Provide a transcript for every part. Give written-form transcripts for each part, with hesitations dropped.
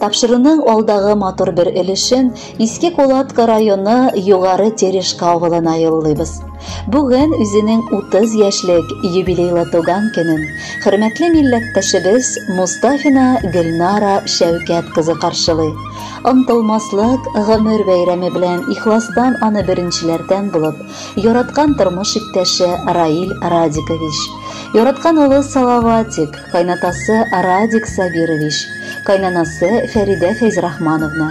Тапшыруның алдагы матур бер өлешен Иске Колатка районы Югары Терешка авылына юллыйбыз. Бүген үзенең 30 яшьлек юбилейлы туган көнен хөрмәтле милләттәшебез Мустафина Гөлнара Шәүкәт кызы каршылый. Ынтылмаслык гомер бәйрәме белән ихластан аны беренчеләрдән булып, яраткан тормыш иптәше Раил Радикович, яраткан улы Салаватик, кайнатасы Радик Сабирович, кайнанасы Фәридә Фәйзрахмановна,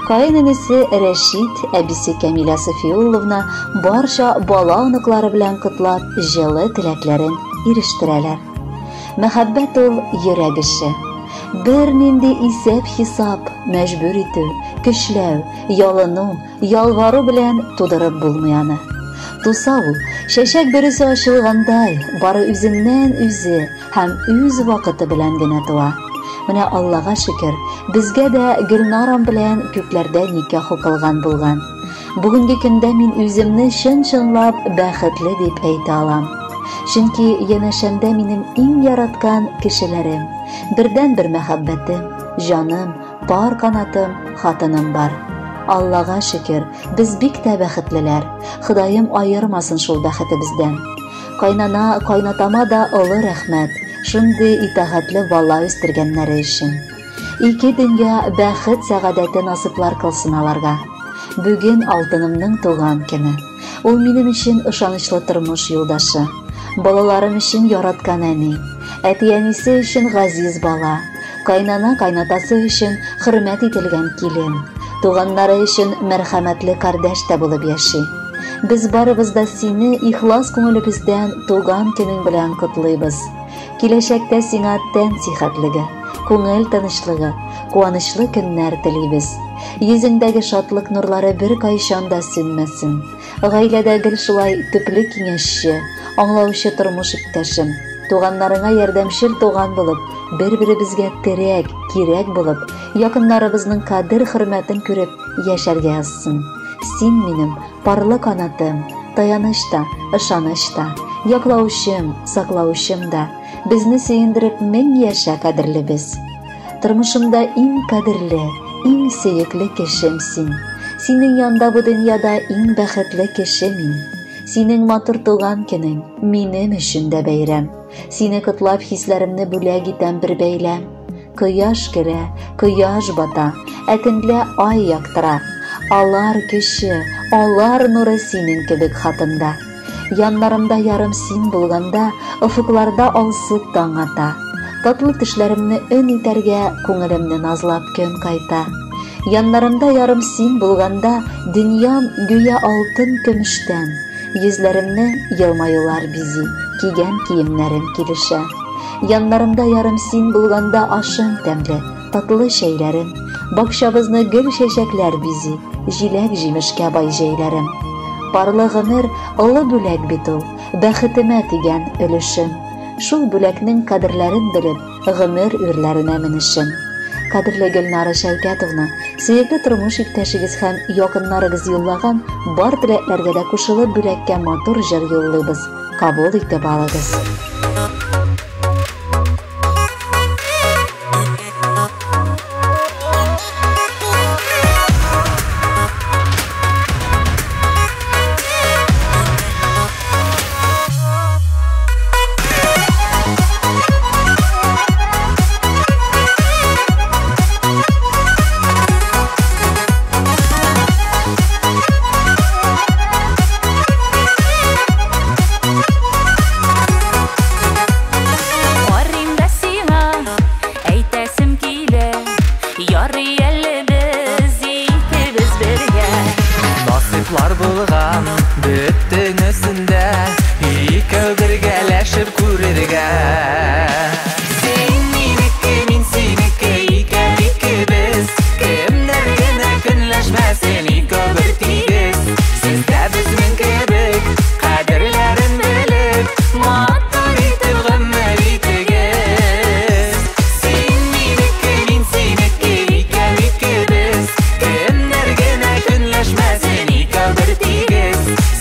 кайнанасы Рәшид, әбисе Камиля Софиулловна барча бала оныклары белән котлап, җылы теләкләрен ирештерәләр. Мәхәббәт ул йөрәк эше. Бер нинди исәп-хисап, мәҗбүр итү, көчләү, ялыну, ялвару белән тудырып булмый аны. Туса ул, чәчәк берсе ачылгандай, бары үзеннән-үзе һәм үз вакыты белән генә туа. Менә Аллага шөкер, безгә дә Гөлнарам белән күкләрдә никах укылган булган. Бүгенге көндә мин үземне чын-чынлап бәхетле дип әйтә алам. Чөнки янәшәмдә минем иң яраткан кешеләрем, бердән-бер мәхәббәтем, җаным, пар канатым, хатыным бар. Аллага шөкер, без бик тә бәхетлеләр. Ходаем аермасын шул бәхетебездән. Кайнана, кайнатама да олы рәхмәт, шундый итәгатьле бала үстергәннәре өчен. Ике дөнья бәхет сәгадәте насыплар кылсын аларга. Бүген алтынымның туган көне. Ул минем өчен ышанычлы тормыш юлдашы. Балаларым өчен яраткан әни, әти-әнисе өчен газиз бала, кайнана, кайнатасы өчен хөрмәт ителгән килен, туганнары өчен мәрхәмәтле кардәш тә булып яши. Без барыбыз да сине ихлас күңелебездән туган көнең белән котлыйбыз. Киләчәктә сиңа тән сихәтлеге, күңел тынычлыгы, куанычлы көннәр телибез. Йөзеңдәге шатлык нурлары бер кайчан да сүнмәсен. Гаиләдә гел шулай төпле киңәшче, аңлаучы тормыш иптәшем, туганнарыңа ярдәмчел туган булып, бер-беребезгә терәк, кирәк булып, якыннарыбызның кадер-хөрмәтен күреп яшәргә язсын. Син минем парлы канатым, таянышта, ышанышта, яклаучым, саклаучым да, безне сөендереп мең яшә кадерлебез. Тормышымда иң кадерле, иң сөекле кешем син. Синең янда бу дөньяда иң бәхетле кеше мин. Синең матур туган көнең минем өчен дә бәйрәм. Сине котлап хисләремне бүләк итәм бер бәйләм. Кояш керә, кояш бата, әтенлә ай яктыра. Алар көче, алар нуры синең кебек хатында. Яннарымда ярым син булганда, офыкларда алсып таң ата. Татлы төшләремне өн итәргә күңелемне назлап көн кайта. Яннарымда ярым син булганда, дөньям гүя алтын көмештән. Йөзләремне елмаюлар бизи, кигән киемнәрем килешә. Яннарымда ярым син булганда ашым тәмле, татлы шәйләрем. Бакчабызны гөл чәчәкләр бизи, җиләк җимешкә бай җәйләрем. Парлы гомер олы бүләк бит ул, бәхетемә тигән өлешем. Шул бүләкнең кадерләрен белеп, гомер үрләренә менешем. Кадерле Гөлнара Шәүкәтовна, сөекле тормыш иптәшегез һәм якыннарыгыз юллаган бар теләкләргә дә кушылып бүләккә матур җыр юллыйбыз. Кабул итеп алыгыз.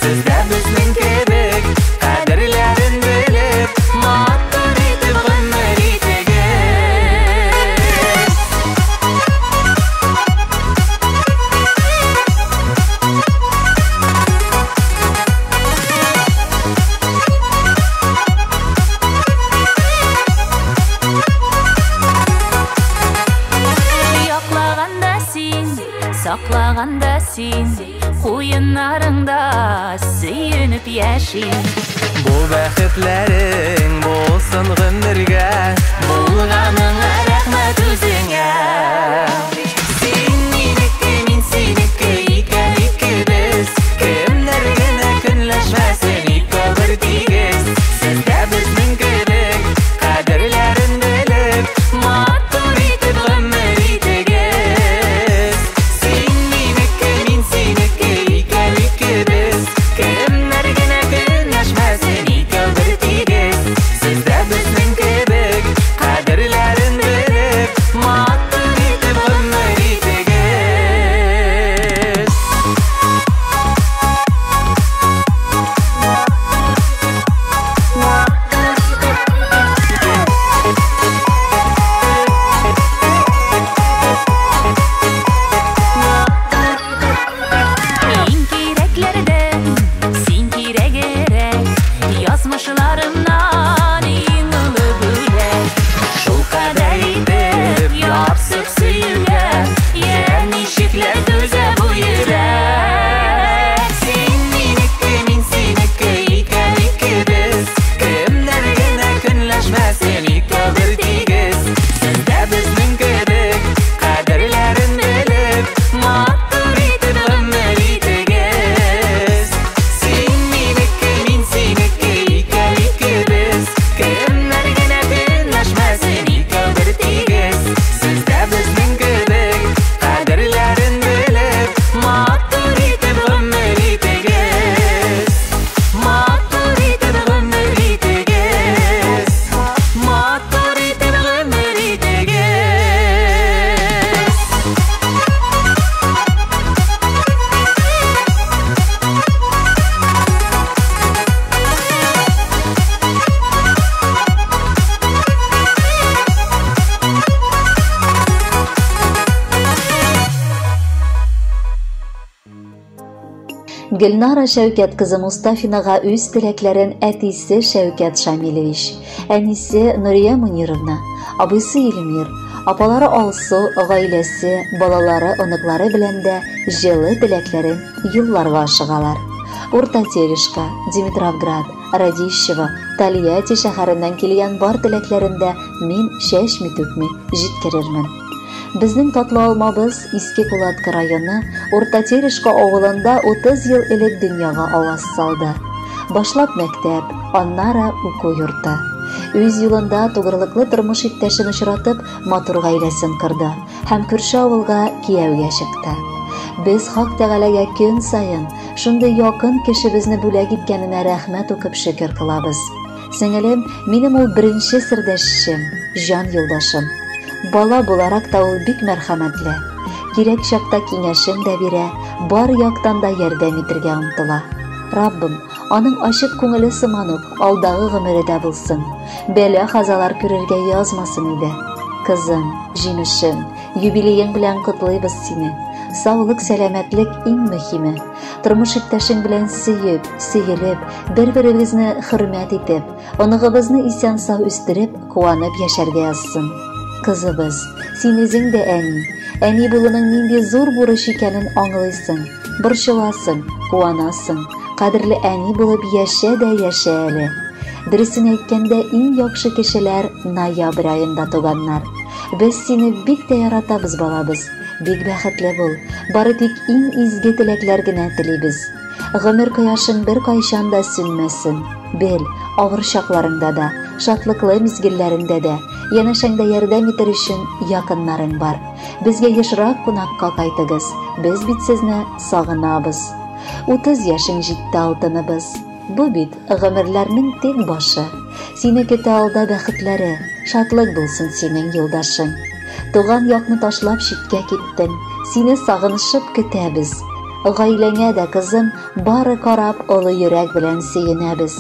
Sizdə син, куеннарыңда сөйүнүп яшин. Бу бәхетләрең булсын гомергә, булганыңа рәхмәт үзеңә. Син минеке, мин синеке, икебез, кемнәр генә көнләшмәсен ике бер тигез. Сездә безнең кебек кадерләрен белеп, матур итеп гомер итегез. Син минеке, мин синеке, икебез, кемнәр генә көнләшмәсен ике бер тигез. Сездә безнең кебек кадерләрен белеп, матур итеп гомер итегез. Мин кирәкләрдән, син кирәгерәк, язмышларымнан иң олы бүләк. Шул кадәр итеп Ярсып сөюгә, я ничекләр түзә бу йөрәк. Син минеке, мин синеке, икебез, кемнәр генә көнләшмәсен ике бер тигез. Сездә безнең кебек кадерләрен белеп, матур итеп гомер итегез. Син минеке, мин синеке, икебез, кемнәр генә көнләшмәсен ике бер тигез. Сездә безнең кебек кадерләрен белеп, матур итеп гомер итегез. Матур итеп гомер итегез. Матур итеп гомер итегез. Гөлнара Шәүкәт кызы Мустафинага үз теләкләрен әтисе Шәүкәт Шамилевич, әнисе Нурия Мунировна, абыйсы Илмир, апалары Алсу, гаиләсе, балалары, оныклары белән дә җылы теләкләрен юлларга ашыгалар. Урта Терешка, Димитровград, Радищево, Тольятти шәһәреннән килгән бар теләкләрендә мин чәчми-түкми җиткерермен. Безнең татлы алмабыз Иске Кулатка районы Урта Терешка авылында 30 ел элек дөньяга аваз салды. Башлап мәктәп, аннары уку йорты. Үз юлында тугрылыклы тормыш иптәшен очратып, матур гаиләсен корды һәм күрше авылга кияүгә чыкты. Без Хак Тәгаләгә көн сайын шундый якын кешебезне бүләк иткәненә рәхмәт укып шөкер кылабыз. Сеңелем, минем ул беренче сердәшем, җан юлдашым. Бала буларак та ул бик мәрхәмәтле. Кирәк чакта киңәшен дә бирә, бар яктан да ярдәм итәргә омтыла. Раббым, аның ачык күңеле сыман ук алдагы гомере дә булсын. Бәла-казалар күрергә язмасын иде. Кызым, җимешем, юбилеең белән котлыйбыз сине. Саулык, сәламәтлек иң мөһиме. Тормыш иптәшең белән сөеп, сөелеп, бер-беребезне хөрмәт итеп, оныгыбызны исән-сау үстереп, куанып яшәргә язсын. Кызыбыз, син үзең дә әни булуның нинди зур бурыч икәнен аңлыйсың, борчыласың, куанасың, кадерле әни булып яшә дә яшә әле. Дөресен әйткәндә, иң яхшы кешеләр ноябрь аенда туганнар. Без сине бик тә яратабыз, балабыз. Бик бәхетле бул. Бары тик иң изге теләкләр генә телибез. Гомер кояшың бер кайчан да сүнмәсен. Бел, авыр чакларыңда да, шатлыклы мизгелләрендә дә, янәшәңдә ярдәм итер өчен якыннарың бар. Безгә ешрак кунакка кайтыгыз. Без бит сезне сагынабыз. 30 яшың җитте, алтыныбыз. Бу бит гомерләрнең тик башы. Сине көтә алда бәхетләре, шатлык булсын синең юлдашың. Туган якны ташлап читкә киттең, сине сагынышып көтәбез. Гаиләңә дә, кызым, бары карап олы йөрәк белән сөенәбез.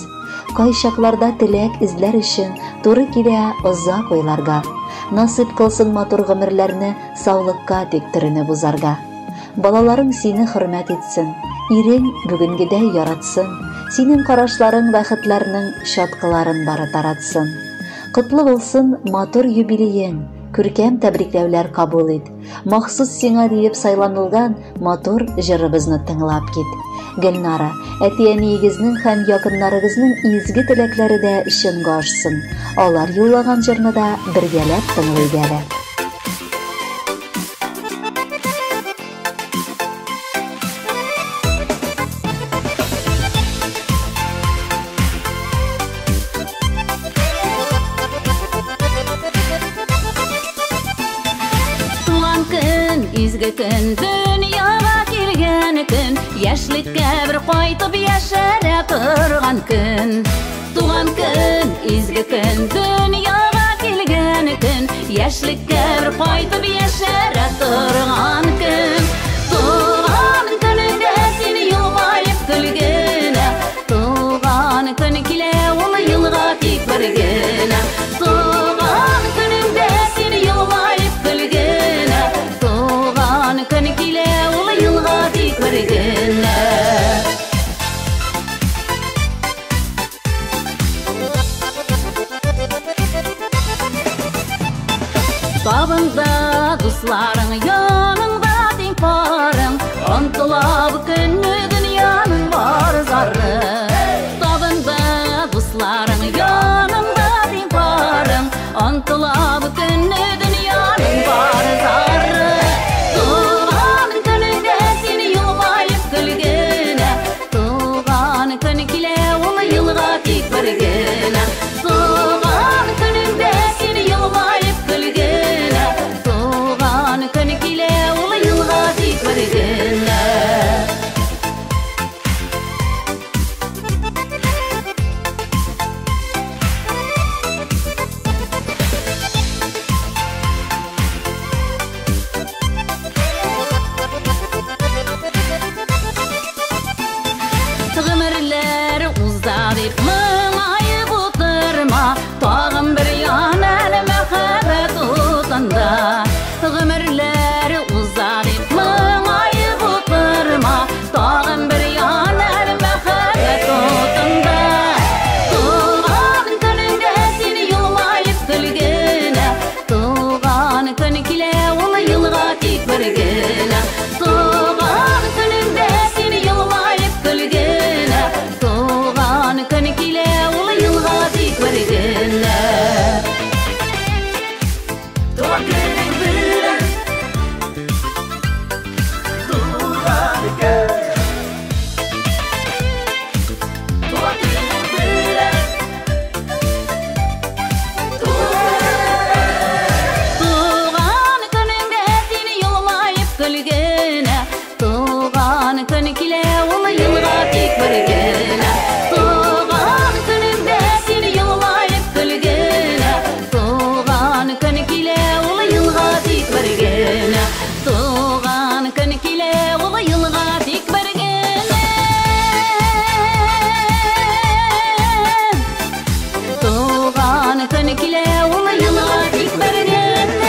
Кай чакларда теләк эзләр өчен туры килә озак уйларга. Насыйп кылсын матур гомерләрне саулыкка тектеренеп узарга. Балаларың сине хөрмәт итсен, ирең бүгенгедәй яратсын, синең карашларың бәхетләрнең чаткыларын бары таратсын. Котлы булсын матур юбилеең, күркәм тәбрикләүләр кабул ит. Махсус сиңа диеп сайланылган матур җырыбызны тыңлап кит. Гөлнара, әти-әниегезнең һәм якыннарыгызның изге теләкләре дә чынга ашсын. Алар юллаган җырны да бергәләп тыңлыйк әле. Изге көн, дөньяга килгән көн, яшьлеккә бер кайтып яшәрә торган көн. Туган көн, изге көн, дөньяга килгән көн, яшьлеккә бер кайтып яшәрә торган көн. Туган көнеңдә син елмаеп көлгәнә, туган көн килә ул елга тик бер генә. Туган көнеңдә син елмаеп көлгәнә, көн килә ул елга тик бер генә. Табында дусларың, яныңда тиң парың, онтыла бу көнне дөньяның бар зары. Табында дусларың, яныңда тиң парың, онтыла бу көнне дөньяның бар зары. Туган көнеңдә син елмаеп көлгәнә, туган көн килә ул елга тик бер генә. Гомерләр уза дип моңаеп утырма, тагын бер ян әле мәхәббәт утында. Гомерләр уза дип моңаеп утырма, тагын бер ян әле мәхәббәт утында. Туган көнеңдә син елмаеп көлгәнә, туган көн килә ул елга тик бер генә. Туган көнеңдә син елмаеп көлгәнә, туган көн килә ул елга тик бер генә. Туган көнең белән, туган көн. Туган көнең белән, туган көнеңдә син елмаеп көлгәнә, туган көн килә ул елга тик бер генә. Туган көнеңдә син елмаеп көлгәнә, туган көн килә ул елга тик бер генә. Туган көн килә ул елга тик бер генә. Туган көн килә ул елга тик бер генә.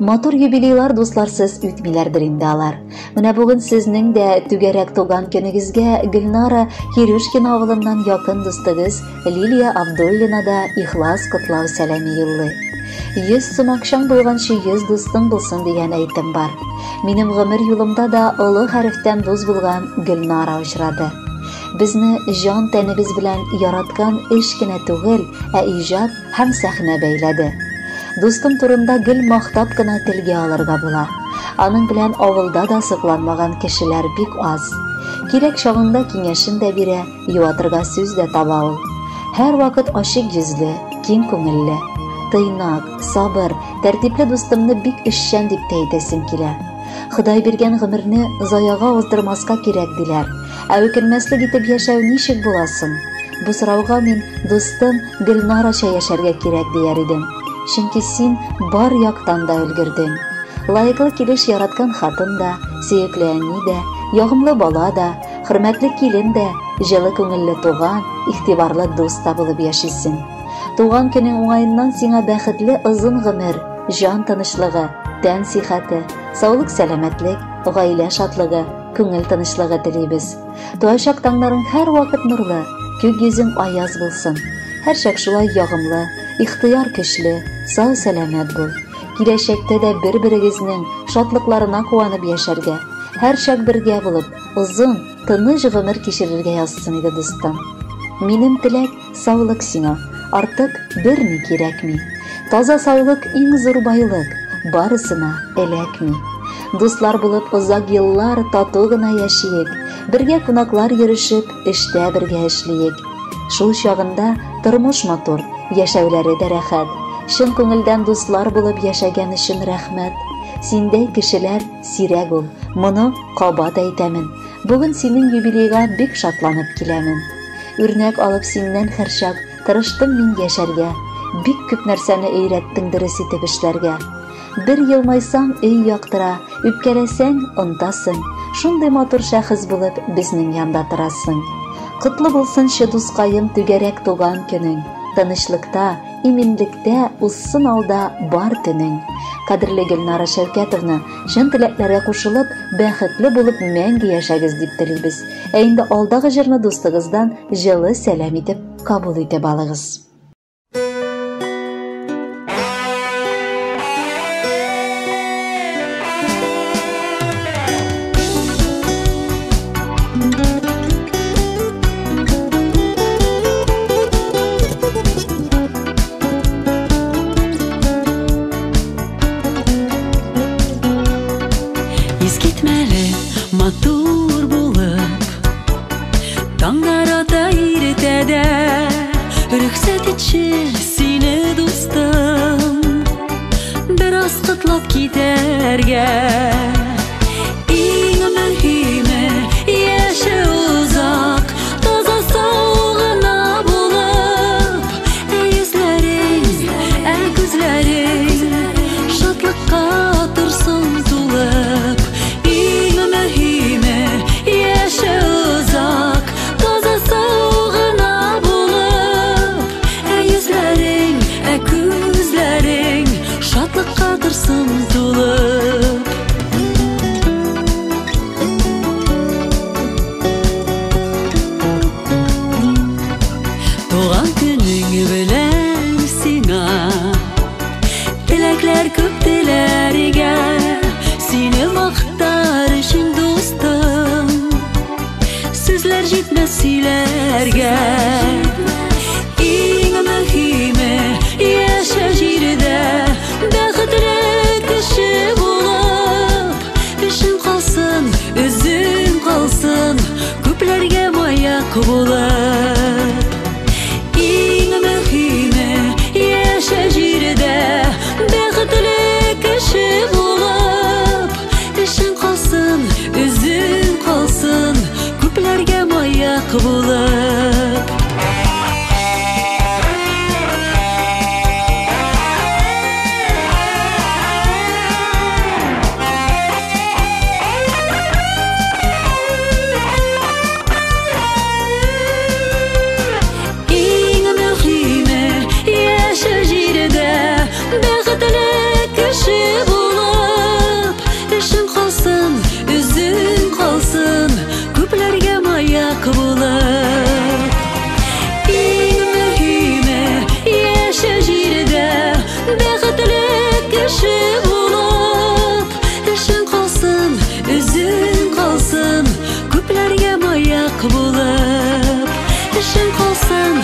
Матур юбилейлар дусларсыз үтмиләрдер инде алар. Менә бүген сезнең дә түгәрәк туган көнегезгә Гөлнара Хирюшкина авылыннан якын дустыгыз Лилия Абдуллина да ихлас котлау сәламе юллый. 100 сум акчаң булганчы 100 дустың булсын дигән әйтем бар. Минем гомер юлымда да олы хәрефтән дус булган Гөлнара очрады. Безне җан тәнебез белән яраткан эш кенә түгел, ә иҗат һәм сәхнә бәйләде. Дустым турында гел мактап кына телгә алырга була. Аның белән авылда да сыкланмаган кешеләр бик аз. Кирәк чагында киңәшен дә бирә, юатырга сүз дә таба ул. Һәр вакыт ачык йөзле, киң күңелле, тыйнак, сабыр, тәртипле дустымны бик эшчән дип әйтәсем килә. Ходай биргән гомерне заяга уздырмаска кирәк диләр. Ә үкенмәслек итеп яшәү ничек буласын? Бу сорауга мин дустым Гөлнарача яшәргә кирәк дияр идем. Чөнки син бар яктан да өлгердең. Лайыклы килеш яраткан хатын да, сөекле әни дә, ягымлы бала да, хөрмәтле килен дә, җылы күңелле туган, игътибарлы дус та булып яшисең. Туган көнең уңаеннан сиңа бәхетле озын гомер, җан тынычлыгы, тән сихәте, саулык сәламәтлек, гаилә шатлыгы, күңел тынычлыгы телибез. Туачак таңнарың һәр вакыт нурлы, күк йөзең аяз булсын. Һәр чак шулай ягымлы, ихтыяр көчле, сау сәламәт бул. Киләчәктә дә бер-берегезнең шатлыкларына куанып яшәргә, һәр чак бергә булып, озын, тыныч гомер кичерергә язсын иде дустым. Минем теләк саулык сиңа, артык берни кирәкми. Таза саулык иң зур байлык, барысына эләкми. Дуслар булып озак еллар тату гына яшиек, бергә кунаклар йөрешеп, эштә бергә эшлиек. Шул чагында тормыш матур, яшәүләре дә рәхәт. Шын күңелдән дуслар булып яшәгән өчен рәхмәт. Синдәй кешеләр сирәк ул, моны кабат әйтәмен. Бүген синең юбилейга бик шатланып киләмен. Үрнәк алып синнән һәрчак тырыштым мин яшәргә. Бик күп нәрсәне өйрәттең дөрес итеп эшләргә. Бер елмайсаң өй яктыра, үпкәләсәң онтасың. Шундый матур шәхес булып безнең янда торасың. Котлы булсынчы дускаем түгәрәк туган көнең. Тынычлыкта, иминлектә узсын алда бар төнең. Кадерле Гөлнара Шәүкәтовна, чын теләкләргә кушылып, бәхетле булып мәңге яшәгез дип телибез. Ә инде алдагы җырны дустыгыздан җылы сәлам итеп кабул итеп алыгыз. Матур булып, таңдар ата иртәдә, рөхсәт итче сине дустым, бераз котлап китәргә. Иң мөһиме яшә узак, таза сау гына булып, йөзләрең, күзләрең шатлыкка торсын тулып. Туган көнең белән сиңа теләкләр күп теләргә, сине мактар өчен дустым, сүзләр җитмәс сөйләргә. Иң мөһиме яшә җирдә, бәхетле кеше булып, өчен калсын, үзең калсын, күпләргә маяк булып. Иң мөһиме яшә җирдә, бәхетле кеше булып, өчен калсын, үзең калсын, күпләргә маяк булып. Bulып, işin kalsın,